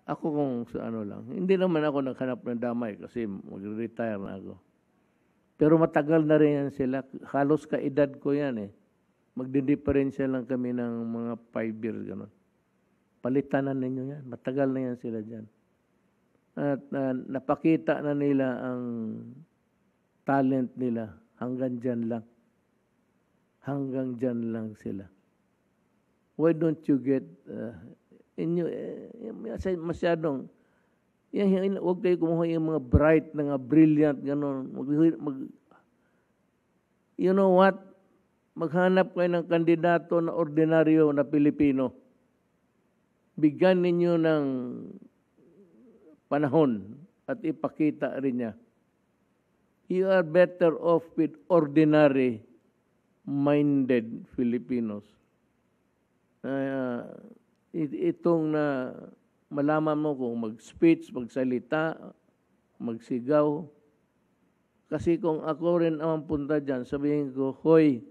Ako kung sa ano lang, hindi naman ako naghanap ng damay kasi mag-retire na ako. Pero matagal na rin yan sila. Halos kaedad ko yan eh. Magdidiferensya lang kami ng mga 5 years. Ganun. Palitan na ninyo yan. Matagal na yan sila dyan. At napakita na nila ang talent nila. Hanggang dyan lang. Hanggang dyan lang sila. Why don't you get masyadong huwag kayo kumuha yung mga bright, mga brilliant, gano'n. You know what? Maghanap kayo ng kandidato na ordinaryo na Pilipino. Bigyan ninyo ng panahon at ipakita rin niya. You are better off with ordinary-minded Filipinos. Itong na malaman mo kung mag-speech, magsalita, magsigaw. Kasi kung ako rin ang punta dyan, sabihin ko, Hoy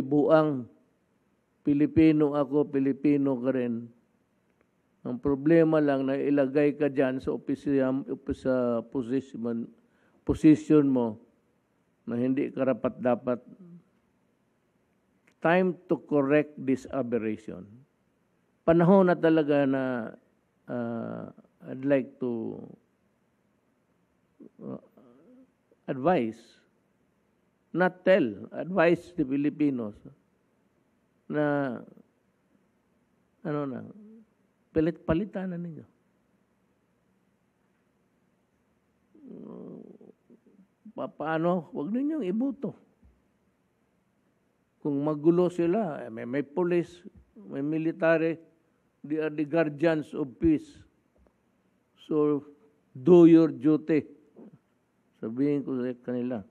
buang, Pilipino ako, Pilipino ka rin. Ang problema lang na ilagay ka dyan sa position mo na hindi karapat-dapat. Time to correct this aberration. Panahon na talaga na I'd like to advise, not tell, advise the Filipinos na palitan na ninyo. Paano? Huwag ninyong iboto. Kung magulo sila, may police, may military, they are the guardians of peace. So, do your duty. Sabihin ko sa kanila.